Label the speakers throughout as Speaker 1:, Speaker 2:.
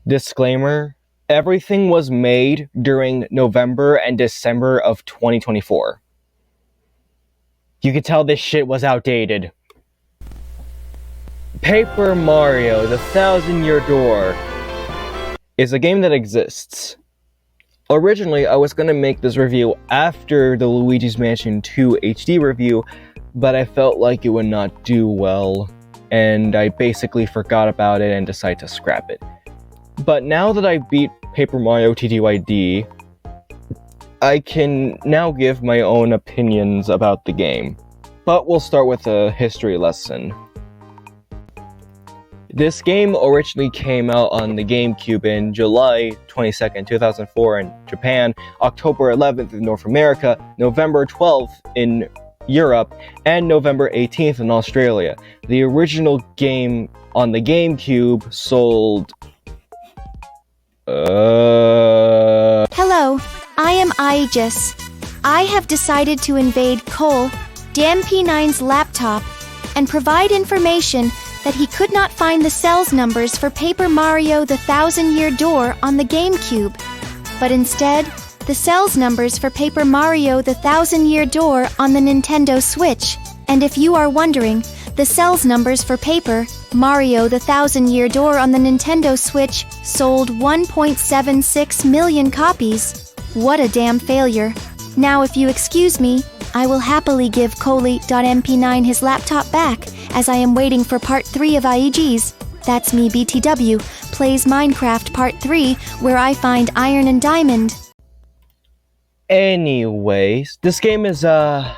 Speaker 1: Disclaimer, everything was made during November and December of 2024. You could tell this shit was outdated. Paper Mario: The Thousand-Year Door is a game that exists. Originally, I was going to make this review after the Luigi's Mansion 2 HD review, but I felt like it would not do well, and I basically forgot about it and decided to scrap it. But now that I beat Paper Mario TTYD, I can now give my own opinions about the game. But we'll start with a history lesson. This game originally came out on the GameCube in July 22nd, 2004 in Japan, October 11th in North America, November 12th in Europe, and November 18th in Australia. The original game on the GameCube sold...
Speaker 2: Hello, I am Aegis. I have decided to invade Cole, DMP9's laptop, and provide information that he could not find the cells numbers for Paper Mario: The Thousand-Year Door on the GameCube, but instead, the cells numbers for Paper Mario: The Thousand-Year Door on the Nintendo Switch. And if you are wondering, the cells numbers for Paper Mario: The Thousand-Year Door on the Nintendo Switch sold 1.76 million copies. What a damn failure. Now if you excuse me, I will happily give Coley.mp9 his laptop back, as I am waiting for Part 3 of Aegis. That's me, BTW, plays Minecraft Part 3, where I find iron and diamond.
Speaker 1: Anyways, this game is a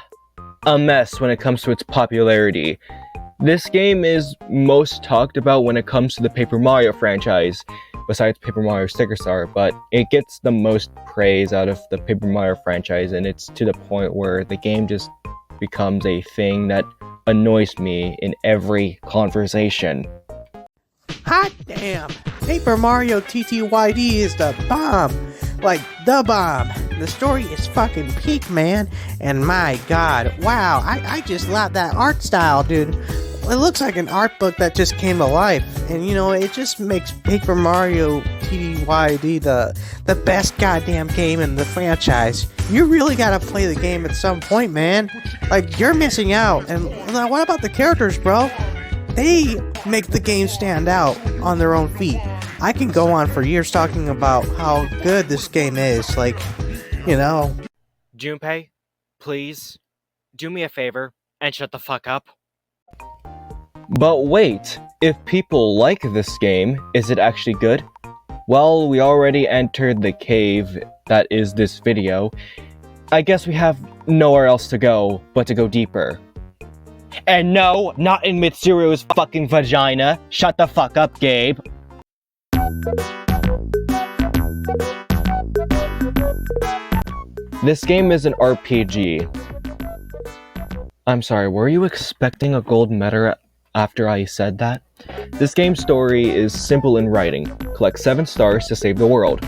Speaker 1: mess when it comes to its popularity. This game is most talked about when it comes to the Paper Mario franchise, besides Paper Mario Sticker Star, but it gets the most praise out of the Paper Mario franchise, and it's to the point where the game just becomes a thing that annoys me in every conversation.
Speaker 3: Hot damn! Paper Mario TTYD is the bomb! Like, the bomb! The story is fucking peak, man! And my god, wow, I just love that art style, dude! It looks like an art book that just came to life, and you know, it just makes Paper Mario TTYD the best goddamn game in the franchise. You really gotta play the game at some point, man. Like, you're missing out. And what about the characters, bro? They make the game stand out on their own feet. I can go on for years talking about how good this game is, like, you know.
Speaker 1: Junpei, please, do me a favor and shut the fuck up. But wait, if people like this game, is it actually good? Well, we already entered the cave that is this video. I guess we have nowhere else to go but to go deeper. And no, not in Mitsuru's fucking vagina. Shut the fuck up, Gabe. This game is an RPG. I'm sorry, were you expecting a gold medal after I said that? This game's story is simple in writing. Collect 7 stars to save the world.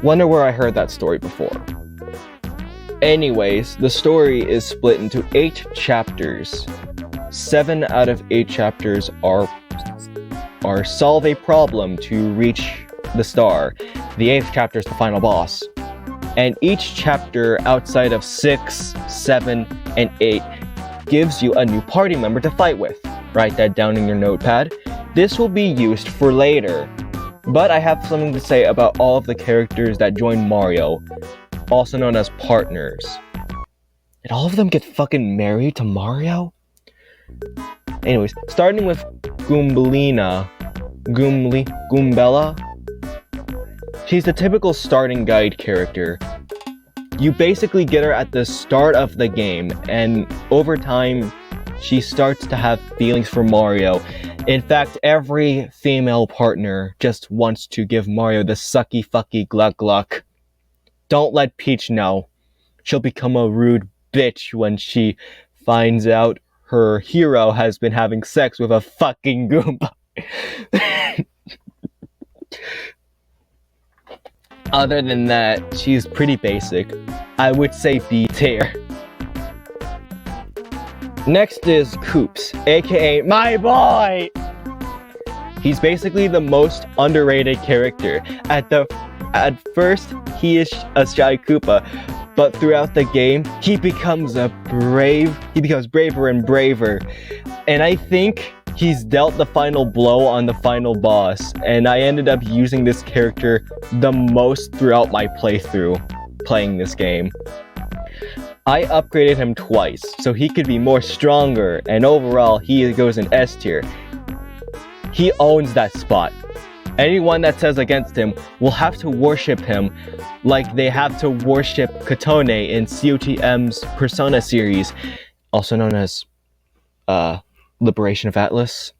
Speaker 1: Wonder where I heard that story before. Anyways, the story is split into 8 chapters. 7 out of 8 chapters are solve a problem to reach the star. The 8th chapter is the final boss. And each chapter outside of 6, 7, and 8 gives you a new party member to fight with. Write that down in your notepad. This will be used for later. But I have something to say about all of the characters that join Mario, also known as partners. Did all of them get fucking married to Mario? Anyways, starting with Goombella. She's the typical starting guide character. You basically get her at the start of the game, and over time, she starts to have feelings for Mario. In fact, every female partner just wants to give Mario the sucky fucky gluck gluck. Don't let Peach know. She'll become a rude bitch when she finds out her hero has been having sex with a fucking Goomba. Other than that, she's pretty basic. I would say B tier. Next is Koops, aka my boy! He's basically the most underrated character. At first, he is a shy Koopa, but throughout the game, he becomes braver and braver. And I think he's dealt the final blow on the final boss, and I ended up using this character the most throughout my playthrough playing this game. I upgraded him twice, so he could be more stronger, and overall, he goes in S tier. He owns that spot. Anyone that says against him will have to worship him like they have to worship Katone in COTM's Persona series, also known as, Liberation of Atlas.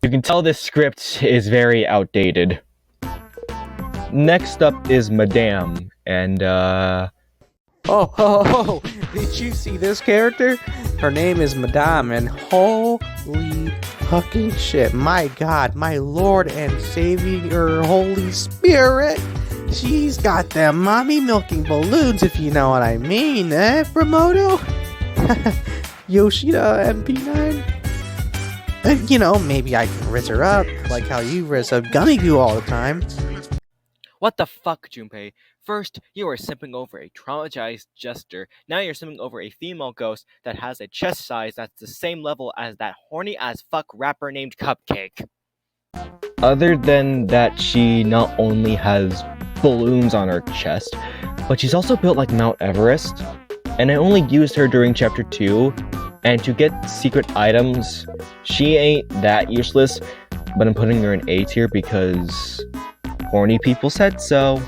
Speaker 1: You can tell this script is very outdated. Next up is Madame, and
Speaker 3: Oh, did you see this character? Her name is Madame, and holy fucking shit, my god, my Lord and Savior, Holy Spirit, she's got them mommy milking balloons, if you know what I mean, eh, Promoto? Yoshida MP9? And, you know, maybe I can rizz her up, like how you rizz up Gummy Goo all the time.
Speaker 1: what the fuck, Junpei? First, you were simping over a traumatized jester. Now you're simping over a female ghost that has a chest size that's the same level as that horny as fuck rapper named Cupcake. Other than that, she not only has balloons on her chest, but she's also built like Mount Everest. And I only used her during chapter 2, and to get secret items, she ain't that useless, but I'm putting her in A tier because horny people said so.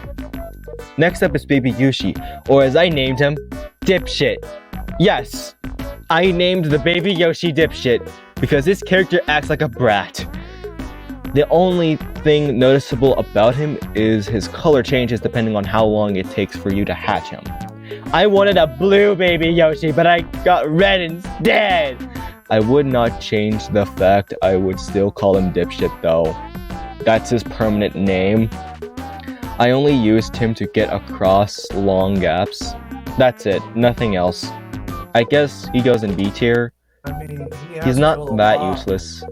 Speaker 1: Next up is Baby Yushi, or as I named him, Dipshit. Yes, I named the Baby Yoshi Dipshit because this character acts like a brat. The only thing noticeable about him is his color changes depending on how long it takes for you to hatch him. I wanted a blue Baby Yoshi, but I got red instead! I would not change the fact I would still call him Dipshit though. That's his permanent name. I only used him to get across long gaps. That's it, nothing else. I guess he goes in B tier. He's not that useless.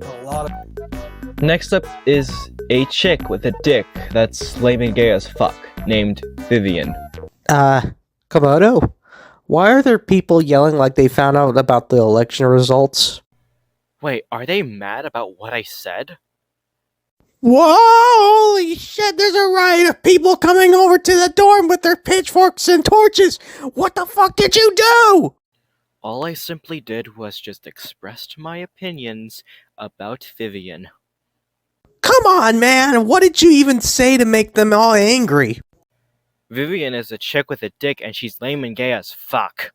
Speaker 1: Next up is a chick with a dick that's lame and gay as fuck, named Vivian.
Speaker 3: Komodo? Why are there people yelling like they found out about the election results?
Speaker 1: Wait, are they mad about what I said?
Speaker 3: Whoa! Holy shit, there's a riot of people coming over to the dorm with their pitchforks and torches! What the fuck did you do?
Speaker 1: All I simply did was just expressed my opinions about Vivian.
Speaker 3: Come on, man! What did you even say to make them all angry?
Speaker 1: Vivian is a chick with a dick and she's lame and gay as fuck.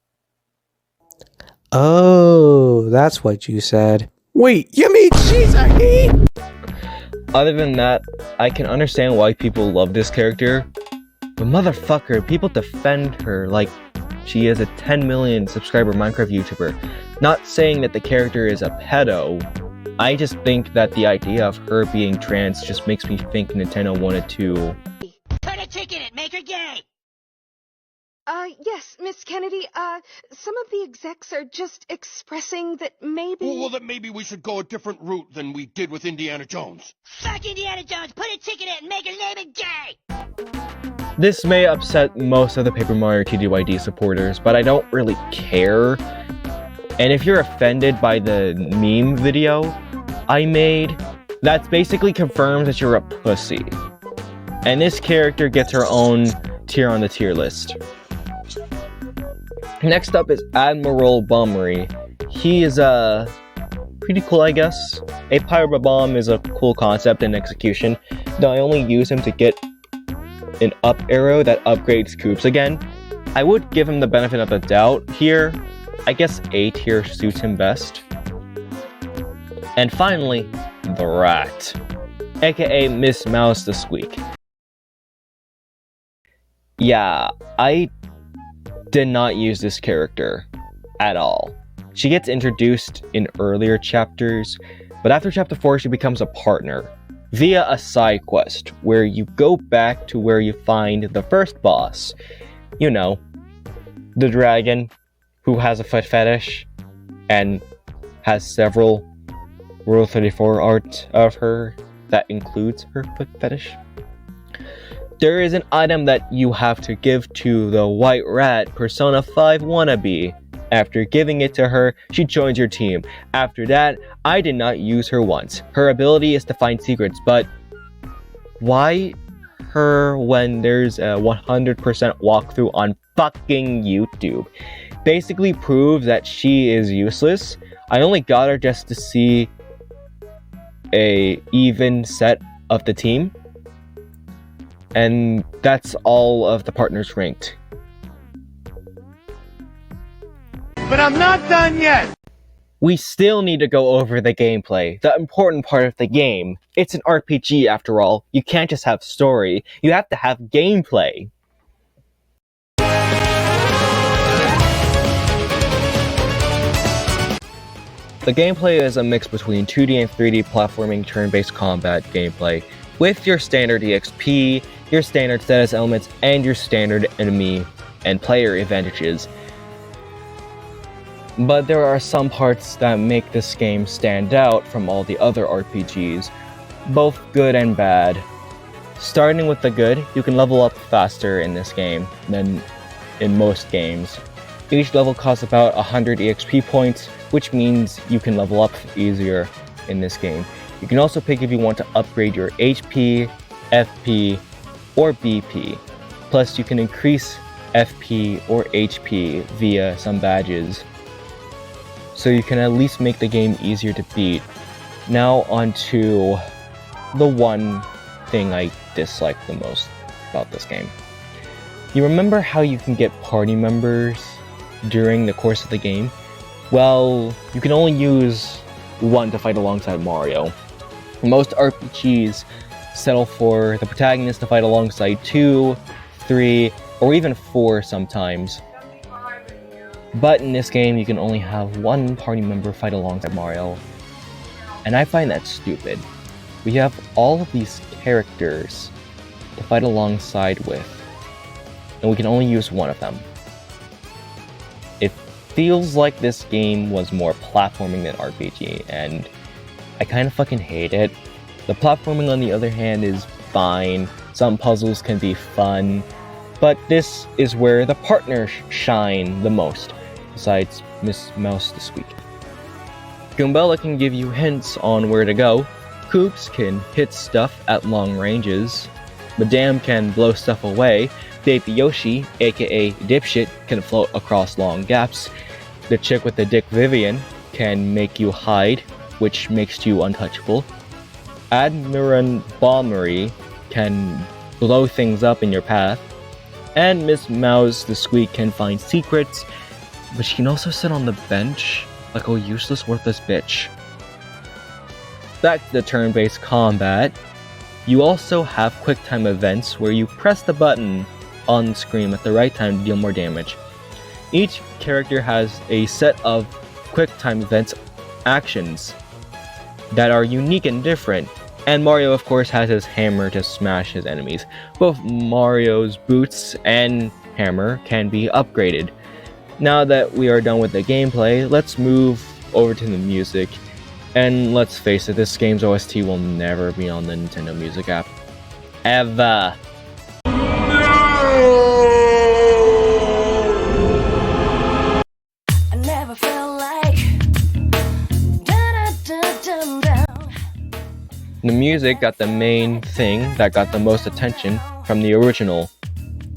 Speaker 3: Oh, that's what you said. Wait, you mean she's a he?
Speaker 1: Other than that, I can understand why people love this character, but motherfucker, people defend her like she is a 10 million subscriber Minecraft YouTuber. Not saying that the character is a pedo, I just think that the idea of her being trans just makes me think Nintendo wanted to...
Speaker 4: Put a tick in it, make her gay!
Speaker 5: Yes, Miss Kennedy, some of the execs are just expressing that maybe...
Speaker 6: Well, that maybe we should go a different route than we did with Indiana Jones.
Speaker 4: Fuck Indiana Jones, put a tick in it and make her name it gay!
Speaker 1: This may upset most of the Paper Mario TTYD supporters, but I don't really care. And if you're offended by the meme video I made, that basically confirms that you're a pussy. And this character gets her own tier on the tier list. Next up is Admiral Bombery. He is pretty cool, I guess. A pirate bomb is a cool concept in execution, though I only use him to get an up arrow that upgrades Koops again. I would give him the benefit of the doubt here. I guess A tier suits him best. And finally, the Rat, aka Miss Mouse the Squeak. Yeah, I did not use this character at all. She gets introduced in earlier chapters, but after chapter 4 she becomes a partner via a side quest where you go back to where you find the first boss. You know, the dragon who has a foot fetish and has several Rule 34 art of her that includes her foot fetish. There is an item that you have to give to the White Rat Persona 5 wannabe. After giving it to her, she joins your team. After that, I did not use her once. Her ability is to find secrets, but why her when there's a 100% walkthrough on fucking YouTube? Basically proves that she is useless. I only got her just to see a even set of the team, and that's all of the partners ranked.
Speaker 6: But I'm not done yet!
Speaker 1: We still need to go over the gameplay, the important part of the game. It's an RPG after all. You can't just have story, you have to have gameplay. The gameplay is a mix between 2D and 3D platforming turn-based combat gameplay, with your standard EXP, your standard status elements, and your standard enemy and player advantages. But there are some parts that make this game stand out from all the other RPGs, both good and bad. Starting with the good, you can level up faster in this game than in most games. Each level costs about 100 EXP points, which means you can level up easier in this game. You can also pick if you want to upgrade your HP, FP, or BP. Plus, you can increase FP or HP via some badges, so you can at least make the game easier to beat. Now onto the one thing I dislike the most about this game. You remember how you can get party members during the course of the game? Well, you can only use one to fight alongside Mario. Most RPGs settle for the protagonist to fight alongside 2, 3, or even 4 sometimes. But in this game, you can only have one party member fight alongside Mario. And I find that stupid. We have all of these characters to fight alongside with, and we can only use one of them. It feels like this game was more platforming than RPG, and I kind of fucking hate it. The platforming, on the other hand, is fine. Some puzzles can be fun, but this is where the partners shine the most, besides Miss Mouse this week. Goombella can give you hints on where to go. Koops can hit stuff at long ranges. Madame can blow stuff away. Baby Yoshi, aka Dipshit, can float across long gaps. The chick with the dick Vivian can make you hide, which makes you untouchable. Admiral Bombery can blow things up in your path. And Miss Mouse the Squeak can find secrets, but she can also sit on the bench like a useless, worthless bitch. Back to the turn-based combat, you also have quick-time events where you press the button on screen at the right time to deal more damage. Each character has a set of quick-time events actions that are unique and different, and Mario of course has his hammer to smash his enemies. Both Mario's boots and hammer can be upgraded. Now that we are done with the gameplay, let's move over to the music. And let's face it, this game's OST will never be on the Nintendo Music app. Ever.
Speaker 7: I never felt like
Speaker 1: The music got the main thing that got the most attention from the original.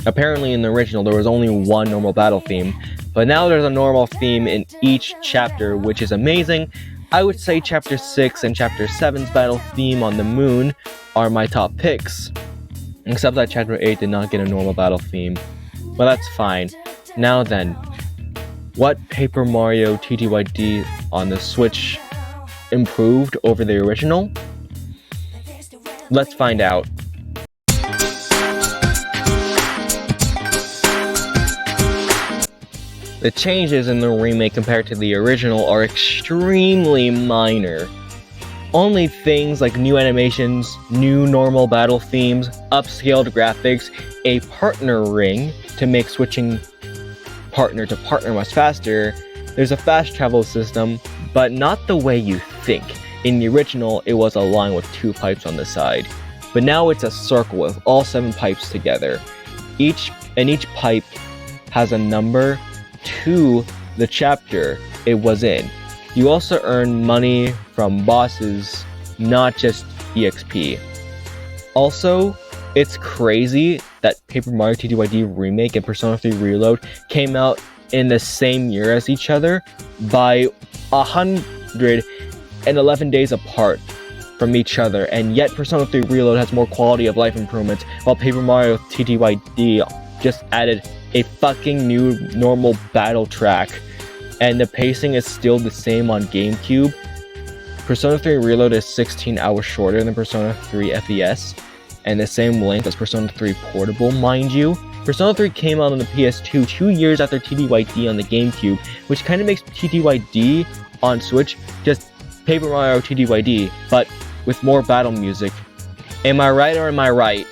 Speaker 1: Apparently in the original there was only one normal battle theme, but now there's a normal theme in each chapter, which is amazing. I would say Chapter 6 and Chapter 7's battle theme on the moon are my top picks. Except that Chapter 8 did not get a normal battle theme. But that's fine. Now then, what Paper Mario TTYD on the Switch improved over the original? Let's find out. The changes in the remake compared to the original are extremely minor. Only things like new animations, new normal battle themes, upscaled graphics, a partner ring to make switching partner to partner much faster. There's a fast travel system, but not the way you think. In the original, it was a line with 2 pipes on the side, but now it's a circle with all 7 pipes together. Each pipe has a number to the chapter it was in. You also earn money from bosses, not just EXP. Also, it's crazy that Paper Mario TTYD Remake and Persona 3 Reload came out in the same year as each other by 111 days apart from each other, and yet Persona 3 Reload has more quality of life improvements, while Paper Mario TTYD just added a fucking new normal battle track, and the pacing is still the same on GameCube. Persona 3 Reload is 16 hours shorter than Persona 3 FES, and the same length as Persona 3 Portable, mind you. Persona 3 came out on the PS2 2 years after TTYD on the GameCube, which kind of makes TTYD on Switch just Paper Mario TTYD, but with more battle music. Am I right or am I right?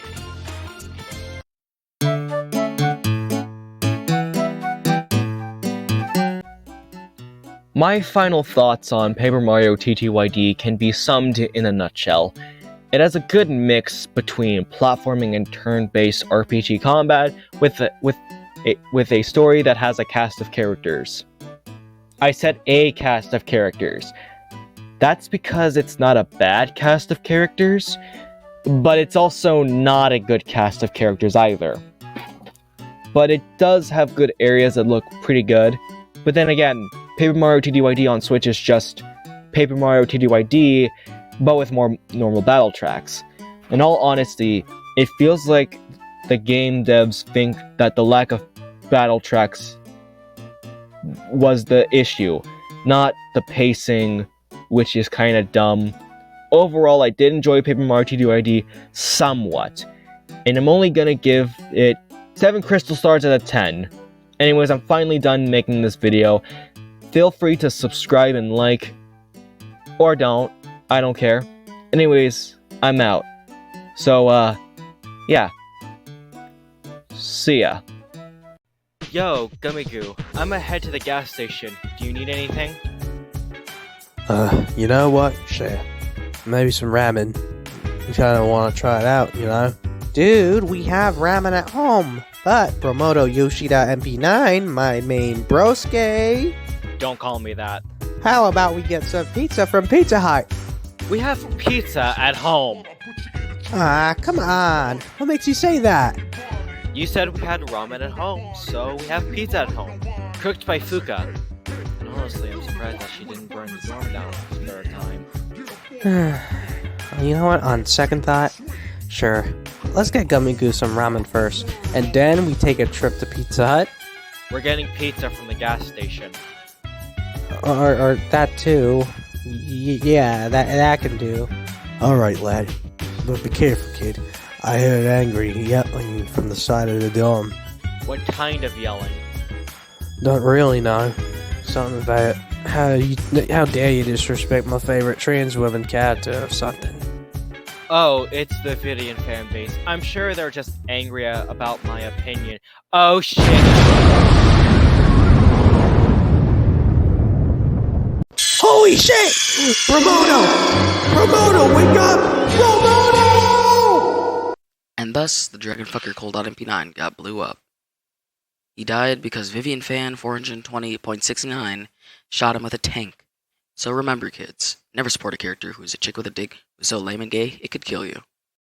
Speaker 1: My final thoughts on Paper Mario TTYD can be summed in a nutshell. It has a good mix between platforming and turn-based RPG combat with a story that has a cast of characters. I said a cast of characters. That's because it's not a bad cast of characters, but it's also not a good cast of characters either. But it does have good areas that look pretty good. But then again, Paper Mario TTYD on Switch is just Paper Mario TTYD, but with more normal battle tracks. In all honesty, it feels like the game devs think that the lack of battle tracks was the issue, not the pacing, which is kind of dumb. Overall, I did enjoy Paper Mario TTYD somewhat, and I'm only gonna give it 7 crystal stars out of 10. Anyways, I'm finally done making this video. Feel free to subscribe and like, or don't, I don't care. Anyways, I'm out. So, yeah. See ya. Yo, Gummy Goo, I'ma head to the gas station. Do you need anything?
Speaker 3: You know what? Sure. Maybe some ramen. You kinda wanna try it out, you know? Dude, we have ramen at home. But Promoto Yoshida MP9, my main broske.
Speaker 1: Don't call me that.
Speaker 3: How about we get some pizza from Pizza Hut?
Speaker 1: We have pizza at home.
Speaker 3: Ah, come on. What makes you say that?
Speaker 1: You said we had ramen at home, so we have pizza at home. Cooked by Fuka. And honestly, I'm surprised that she didn't burn the dorm down the third time.
Speaker 3: You know what? On second thought, sure. Let's get Gummy Goo some ramen first, and then we take a trip to Pizza Hut.
Speaker 1: We're getting pizza from the gas station.
Speaker 3: Or that too. Yeah, that can do. Alright, lad. But be careful, kid. I heard angry yelling from the side of the dorm.
Speaker 1: What kind of yelling?
Speaker 3: Don't really know. Something about how dare you disrespect my favorite trans woman character or something.
Speaker 1: Oh, it's the Vivian fan base. I'm sure they're just angry about my opinion. Oh shit!
Speaker 3: Holy shit! Promoto! Promoto, wake up! Promoto!
Speaker 8: And thus, the dragon fucker Cold.MP9 got blew up. He died because Vivian Fan 420.69 shot him with a tank. So remember, kids, never support a character who's a chick with a dick who's so lame and gay it could kill you.